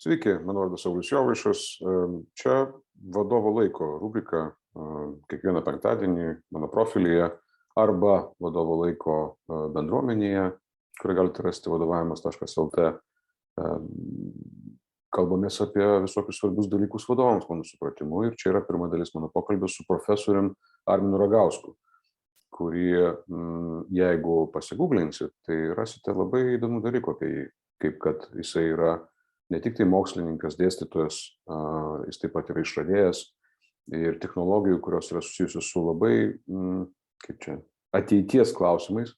Sveiki, mano vardas Saulius Jovaišas. Čia vadovo laiko rubrika kiekvieną penktadienį mano profilyje arba vadovo laiko bendruomenėje, kurią galite rasti vadovavimas.lt. Kalbamės apie visokius svarbius dalykus vadovams, mano supratimu. Ir čia yra pirma dalis mano pokalbio su profesorium Arminu Ragausku, kurį, jeigu pasigūglinsit, tai rasite labai įdomių dalykų apie jį, kaip kad jisai yra ne tik tai mokslininkas, dėstytojas, jis taip pat yra išradėjas ir technologijų, kurios yra susijusios su labai, ateities klausimais,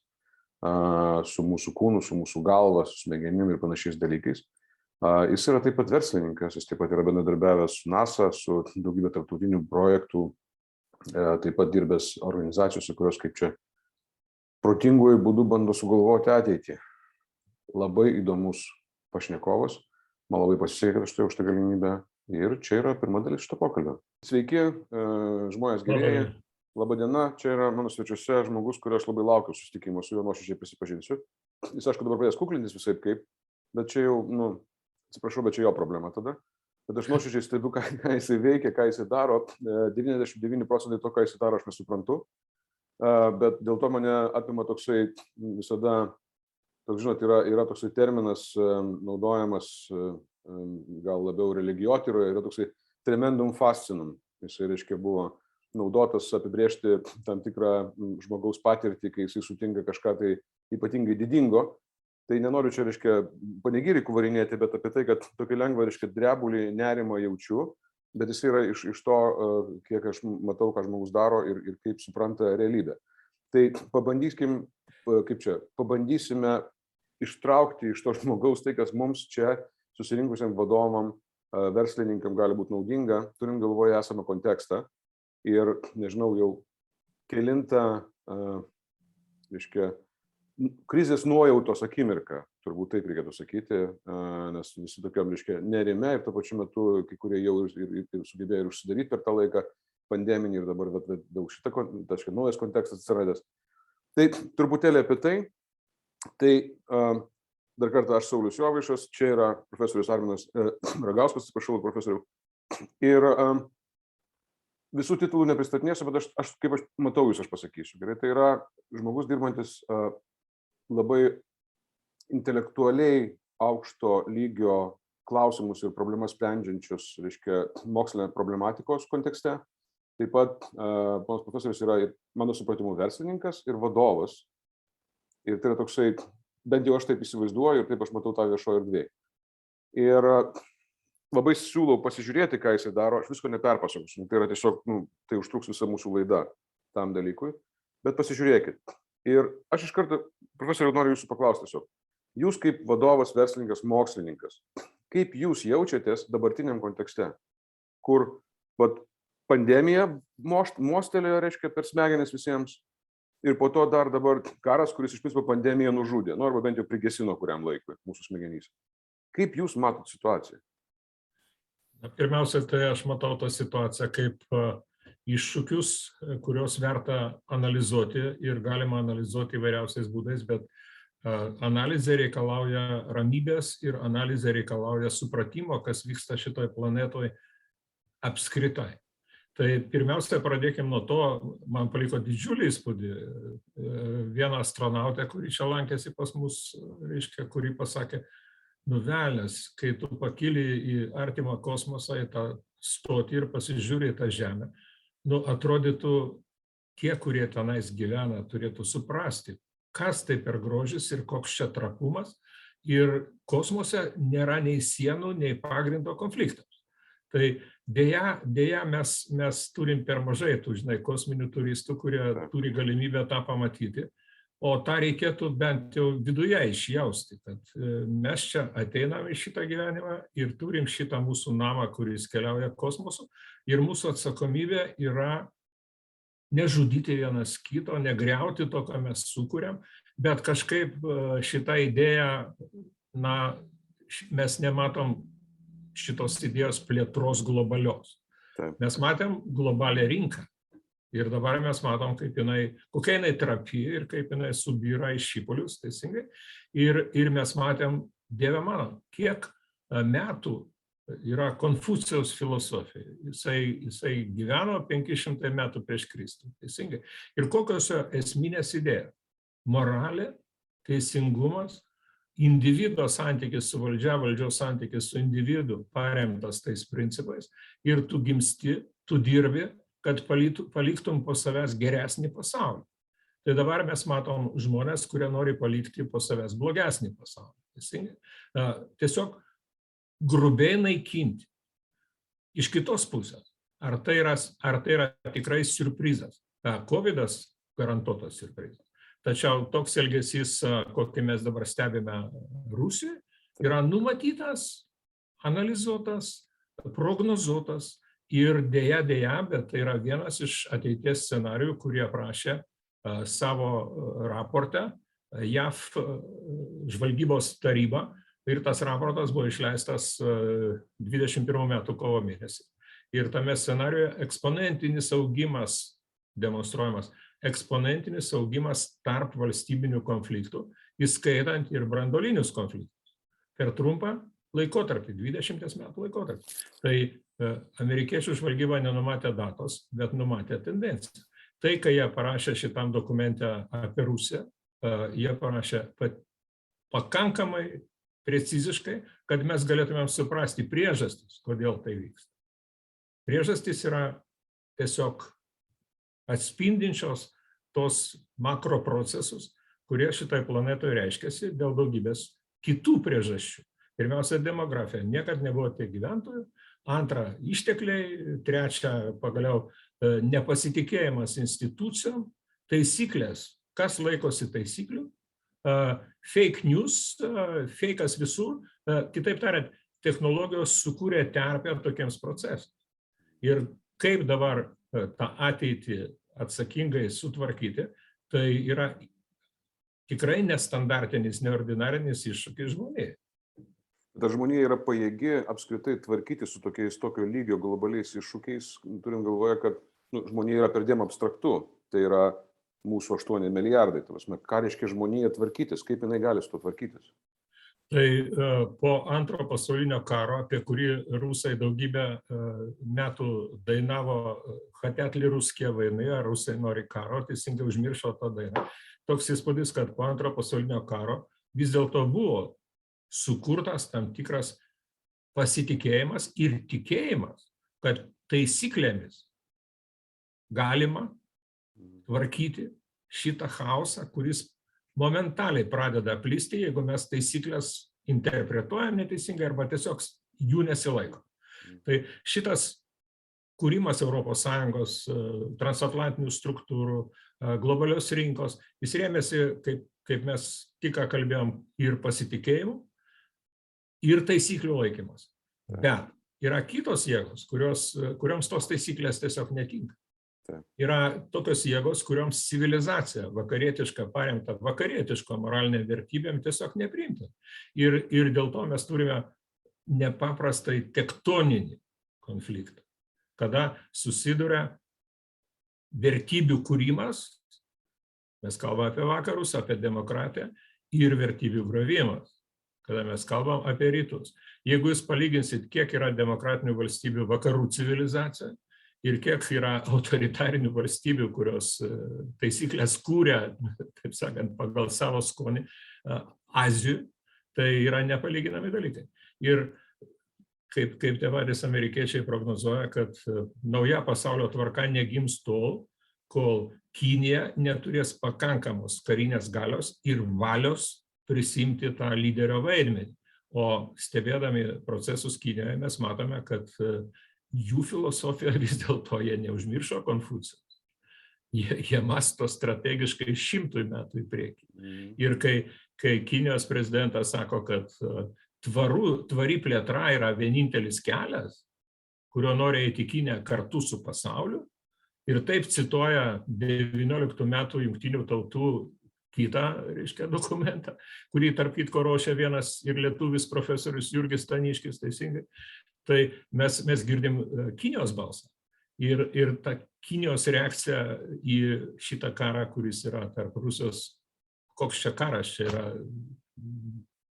su mūsų kūnu, su mūsų galva, su smegenim ir panašiais dalykais. Jis yra taip pat verslininkas, jis taip pat yra bendradarbiavęs su NASA, su daugybė tarptautinių projektų, taip pat dirbęs organizacijose, kurios kaip čia protinguoju būdu bando sugalvoti ateitį. Labai įdomus pašnekovas. Man labai pasisekė, kad aš turėjau šitą galimybę. Ir čia yra pirma dalis šito pokalbio. Sveiki, žmonės gerieji. Labą dieną. Čia yra mano svečiuose žmogus, kurio aš labai laukiu susitikimo, su juo nuoširdžiai prisipažinsiu. Jis, aišku, dabar pradės kuklintis visaip kaip, bet čia jau, atsiprašau, bet čia jo problema tada. Bet aš nuoširdžiai stebiu, ką jisai veikia, ką jisai daro. 99% to, ką jisai daro, aš nesuprantu. Bet dėl to mane apima toksai visada, toks, žinot, yra toksai terminas naudojamas gal labiau religijotyroje, yra toksai tremendum fascinum. Jisai, reiškia, buvo naudotas apibrėžti tam tikrą žmogaus patirtį, kai jisai sutinka kažką tai ypatingai didingo. Tai nenoriu čia, reiškia, panegirikų varinėti, bet apie tai, kad tokį lengvą, reiškia, drebulį nerimą jaučiu, bet jisai yra iš to, kiek aš matau, ką žmogus daro ir kaip supranta realybę. Tai pabandysime ištraukti iš to žmogaus tai, kas mums čia susirinkusiam vadovam, verslininkam gali būti naudinga, turim galvoje esamą kontekstą ir, nežinau, jau kelintą, reiškia, krizės nuojautos akimirką, turbūt taip reikėtų sakyti, nes visi tokiam, reiškia, nerime ir tuo pačiu metu kai kurie jau ir sugebėjo ir užsidaryti per tą laiką pandeminį ir dabar daug šitą naujas kontekstas atsiradęs. Tai truputėlį apie tai. Tai dar kartą aš Saulius Jovaišas, čia yra profesorius Arminas Ragauskas, atsiprašau, profesorių. Ir visų titulų nepristatinėsiu, bet aš kaip aš matau jūs, aš pasakysiu. Gerai, tai yra žmogus dirbantis labai intelektualiai aukšto lygio klausimus ir problemas sprendžiančius, reiškia, mokslinę problematikos kontekste. Taip pat ponas profesorius yra, mano supratimu, verslininkas ir vadovas. Ir tai yra toksai, bent jau aš taip įsivaizduoju ir taip aš matau tą viešoje erdvėje. Ir labai siūlau pasižiūrėti, ką jisai daro, aš visko neperpasakosiu. Tai yra tiesiog, tai užtruks visą mūsų laidą tam dalykui, bet pasižiūrėkit. Ir aš iš karto, profesoriau, noriu jūsų paklausti tiesiog. Jūs kaip vadovas, verslininkas, mokslininkas, kaip jūs jaučiatės dabartiniam kontekste, kur pandemija mostelėjo, reiškia, per smegenis visiems, ir po to dar dabar karas, kuris iš principo pandemiją nužudė, arba bent jau prigesino kuriam laikui mūsų smegenyse. Kaip jūs matot situaciją? Pirmiausia, tai aš matau tą situaciją kaip iššūkius, kuriuos verta analizuoti ir galima analizuoti įvairiausiais būdais, bet analizė reikalauja ramybės ir analizė reikalauja supratimo, kas vyksta šitoje planetoje apskritai. Tai pirmiausia, pradėkime nuo to, man paliko didžiulį įspūdį. Viena astronautė, kuri čia lankėsi pas mus, reiškia, kuri pasakė, nuvelės, kai tu pakili į artimą kosmosą, į tą stotį ir pasižiūri į tą Žemę, atrodytų, tie, kurie tenais gyvena, turėtų suprasti, kas tai per grožis ir koks čia trapumas. Ir kosmose nėra nei sienų, nei pagrindo konfliktams. Tai dėja mes turim per mažai tų, kosminių turistų, kurie turi galimybę tą pamatyti, o tą reikėtų bent jau viduje išjausti, kad mes čia ateinam į šitą gyvenimą ir turim šitą mūsų namą, kuris keliauja kosmosu, ir mūsų atsakomybė yra nežudyti vienas kito, negriauti to, ką mes sukūrėm, bet kažkaip šitą idėją, mes nematom šitos idėjos plėtros globalios. Mes matėm globalią rinką ir dabar mes matom, kokia jinai trapi ir kaip jinai subyra į šipulius, teisingai. Ir mes matėm, Dieve mano, kiek metų yra Konfucijaus filosofija. Jisai gyveno 500 metų prieš Kristų. Teisingai. Ir kokios esminės idėjos? Moralė, teisingumas, individo santykis su valdžia, valdžios santykis su individu paremtas tais principais ir tu gimsti, tu dirbi, kad paliktum po savęs geresnį pasaulį. Tai dabar mes matom žmonės, kurie nori palikti po savęs blogesnį pasaulį. Teisingai. Tiesiog grubiai naikinti. Iš kitos pusės, ar tai yra tikrai siurprizas? Covidas garantuotas siurprizas. Tačiau toks elgesys, kokį mes dabar stebime Rusijoje, yra numatytas, analizuotas, prognozuotas ir dėja, bet tai yra vienas iš ateities scenarijų, kurie aprašė savo raporte JAV žvalgybos taryba. Ir tas raportas buvo išleistas 21 metų kovo mėnesį. Ir tame scenarijoje eksponentinis augimas demonstruojamas, eksponentinis augimas tarp valstybinių konfliktų, įskaitant ir branduolinius konfliktus. Per trumpą laikotarpį, 20 metų laikotarpį. Tai amerikiečių žvalgyba nenumatė datos, bet numatė tendenciją. Tai, kai jie parašė šitam dokumente apie Rusiją, jie parašė pakankamai preciziškai, kad mes galėtumėm suprasti priežastis, kodėl tai vyksta. Priežastis yra tiesiog atspindinčios tos makroprocesus, kurie šitai planetoje reiškiasi dėl daugybės kitų priežasčių. Pirmiausia, demografija. Niekad nebuvo tiek gyventojų. Antra, ištekliai. Trečia, pagaliau, nepasitikėjimas institucijom. Taisyklės. Kas laikosi taisyklių? Fake news, fake'as visur, kitaip tariant, technologijos sukūrė terpę tokiems procesams. Ir kaip dabar tą ateitį atsakingai sutvarkyti, tai yra tikrai nestandartinis, neordinarinis iššūkis žmonijai. Bet žmonija yra pajėgi apskritai tvarkyti su tokio lygio globaliais iššūkiais, turint galvoje, kad žmonija yra perdėm abstraktu. Tai yra mūsų 8 milijardai. Ką reiškia žmonija tvarkytis? Kaip jinai gali su to tvarkytis? Tai po Antro pasaulinio karo, apie kurį rusai daugybę metų dainavo "Хотят ли русские войны", ar rusai nori karo, teisingai užmiršo tą dainą. Toks įspūdis, kad po Antro pasaulinio karo vis dėlto buvo sukurtas tam tikras pasitikėjimas ir tikėjimas, kad taisyklėmis galima tvarkyti šitą chaosą, kuris momentaliai pradeda plisti, jeigu mes taisyklės interpretuojam neteisingai arba tiesiog jų nesilaiko. Tai šitas kūrimas ES transatlantinių struktūrų, globalios rinkos, jis rėmėsi, kaip mes tik ką kalbėjom, ir pasitikėjimu, ir taisyklių laikymas. Bet yra kitos jėgos, kurioms tos taisyklės tiesiog netinka. Yra tokios jėgos, kurioms civilizacija vakarietiška paremta vakarietiško moralinė vertybėm tiesiog nepriimta. Ir dėl to mes turime nepaprastai tektoninį konfliktą, kada susiduria vertybių kūrimas, mes kalbame apie vakarus, apie demokratiją, ir vertybių grovimas, kada mes kalbam apie rytus. Jeigu jūs palyginsit, kiek yra demokratinių valstybių vakarų civilizacija, ir kiek yra autoritarinių valstybių, kurios taisyklės kūrė, taip sakant, pagal savo skonį Azijų, tai yra nepalyginami dalykai. Ir kaip tie patys amerikiečiai prognozuoja, kad nauja pasaulio tvarka negims tol, kol Kinija neturės pakankamos karinės galios ir valios prisimti tą lyderio vaidmenį. O stebėdami procesus Kinijoje mes matome, kad jų filosofija vis dėlto jie neužmiršo Konfucijaus. Jie mąsto strategiškai 100 metų į priekį. Ir kai Kinijos prezidentas sako, kad tvari plėtra yra vienintelis kelias, kurio nori eiti Kinija kartu su pasauliu, ir taip cituoja 19 metų Jungtinių tautų kitą, reiškia, dokumentą, kurį tarp kitko ruošia vienas ir lietuvis profesorius Jurgis Staniškis, teisingai. Tai mes girdim Kinijos balsą. Ir ta Kinijos reakcija į šitą karą, kuris yra tarp Rusijos, koks čia karas, čia yra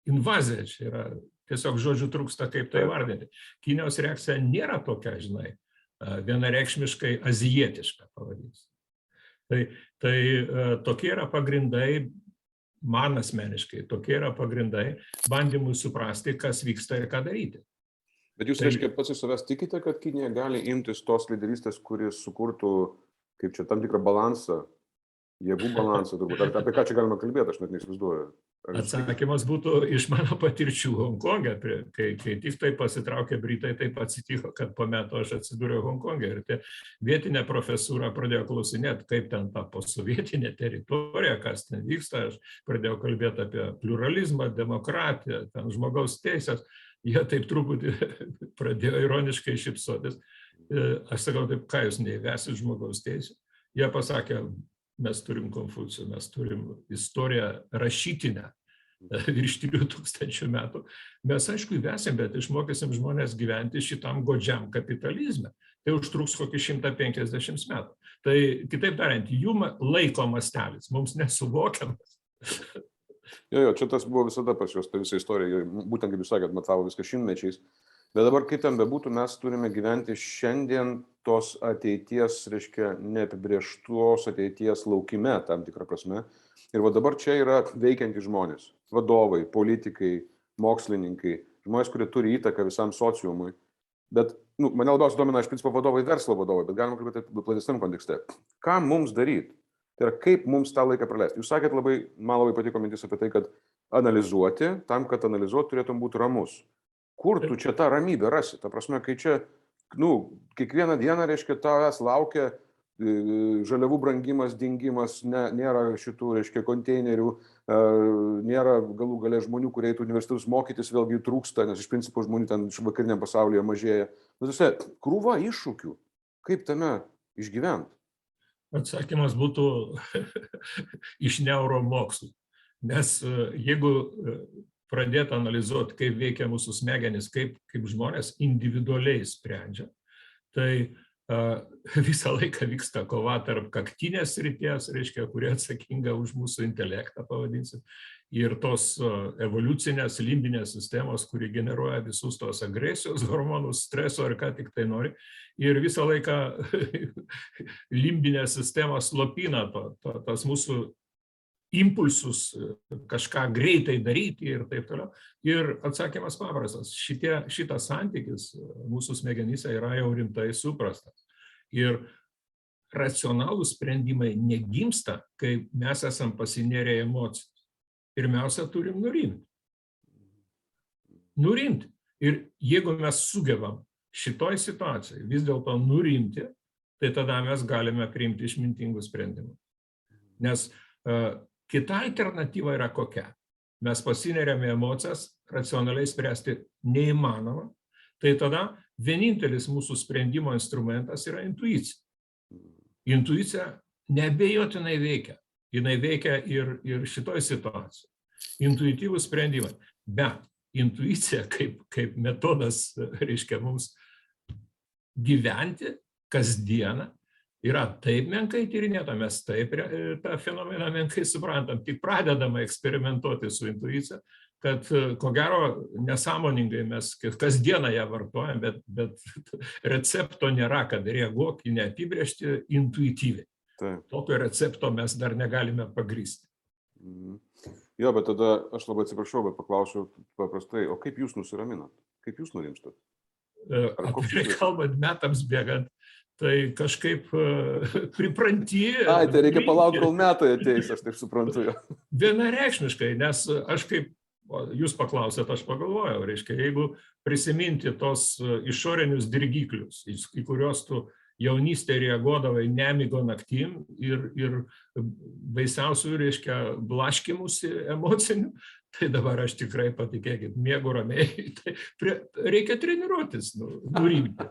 invazija, čia yra tiesiog žodžių trūksta, kaip tai vardinti. Kinijos reakcija nėra tokia, žinai, vienareikšmiškai azijietiška, pavadinsiu. Tai tokie yra pagrindai, man asmeniškai, tokie yra pagrindai bandymui suprasti, kas vyksta ir ką daryti. Bet jūs, reiškia, pats iš savęs tikite, kad Kinija gali imtis tos lyderystės, kuris sukurtų, kaip čia, tam tikrą balansą, jėgų balansą, turbūt. Apie ką čia galima kalbėti, aš net neįsivaizduoju. Atsakymas būtų iš mano patirčių Honkonge, kai tik tai pasitraukė Britai, taip atsitiko, kad po metų aš atsidūriau Honkonge ir vietinė profesūra pradėjo klausinėti, kaip ten ta posovietinė teritorija, kas ten vyksta, aš pradėjau kalbėti apie pluralizmą, demokratiją, ten žmogaus teisės, jie taip truputį pradėjo ironiškai šypsotis. Aš sakau, taip, ką jūs neįvesit žmogaus teisės? Jie pasakė, mes turim Konfucijų, mes turim istoriją rašytinę virš 3000 metų. Mes, aišku, įvesim, bet išmokysim žmonės gyventi šitam godžiam kapitalizme. Tai užtruks kokį 150 metų. Tai, kitaip tariant, jų laiko mastelis mums nesuvokiamas. Jo, čia tas buvo visada pas juos, ta visa istorija, būtent kaip jūs sakėt, matavo viską šimtmečiais. Bet dabar, kaip ten bebūtų, mes turime gyventi šiandien tos ateities, reiškia, neapibrėžtos ateities laukime, tam tikrą prasme. Ir va dabar čia yra veikiantys žmonės, vadovai, politikai, mokslininkai, žmonės, kurie turi įtaką visam sociumui. Bet mane labiausiai domina, iš principo, vadovai, verslo vadovai, bet galima kalbėti platesniam kontekste. Ką mums daryti? Tai yra, kaip mums tą laiką praleisti? Jūs sakėt, man labai patiko mintis apie tai, kad analizuoti, tam, kad analizuoti, turėtum būti ramus. Kur tu čia tą ramybę rasi? Ta prasme, kai čia, kiekvieną dieną, reiškia, tavęs laukia žaliavų brangimas, dingimas, nėra šitų, reiškia, konteinerių, nėra galų gale žmonių, kurie eitų universitetus mokytis, vėlgi jų trūksta, nes iš principo žmonių ten vakariniam pasaulyje mažėja. Krūva iššūkių. Kaip tame išgyventi? Atsakymas būtų iš neuromokslų. Nes jeigu pradėti analizuoti, kaip veikia mūsų smegenys, kaip žmonės individualiai sprendžia, tai visą laiką vyksta kova tarp kaktinės srities, reiškia, kurie atsakinga už mūsų intelektą, pavadinsim, ir tos evoliucinės limbinės sistemos, kuri generuoja visus tos agresijos hormonus, streso ir ką tik tai nori. Ir visą laiką limbinė sistema slopina tas mūsų impulsus kažką greitai daryti ir taip toliau. Ir atsakymas paprastas. Šitas santykis mūsų smegenyse yra jau rimtai suprastas. Ir racionalūs sprendimai negimsta, kai mes esam pasinėrę emocijas. Pirmiausia, turim nurimti. Nurimti. Ir jeigu mes sugebam šitoj situacijai vis dėlto nurimti, tai tada mes galime priimti išmintingus sprendimus. Nes kita alternatyva yra kokia? Mes pasineriame emocijas, racionaliai spręsti neįmanoma, tai tada vienintelis mūsų sprendimo instrumentas yra intuicija. Intuicija neabejotinai veikia. Jinai veikia ir šitoj situacijai. Intuityvūs sprendimai. Bet intuicija kaip metodas, reiškia, mums gyventi kasdieną, yra taip menkai tyrinėta, mes taip tą fenomeną menkai suprantam, tik pradedama eksperimentuoti su intuicija, kad ko gero nesąmoningai mes kasdieną ją vartojam, bet recepto nėra, kad reaguok į neapibrėžtį intuityviai. Tokio recepto mes dar negalime pagrįsti. Jo, bet tada aš labai atsiprašau, bet paklausiu paprastai, o kaip jūs nusiraminat? Kaip jūs nurimstat? Atvirai kalbant, metams bėgant, tai kažkaip pripranti. Tai reikia palaukti, kol metai ateis, aš taip suprantu. Vienareikšmiškai, nes aš kaip, jūs paklausėt, aš pagalvojau, reiškia, jeigu prisiminti tos išorinius dirgiklius, į kuriuos tu jaunystėje reaguodavai nemigo naktim ir baisiausių, reiškia, blaškimusi emocinių, tai dabar aš tikrai, patikėkit, miegu ramiai, tai reikia treniruotis, nurimti.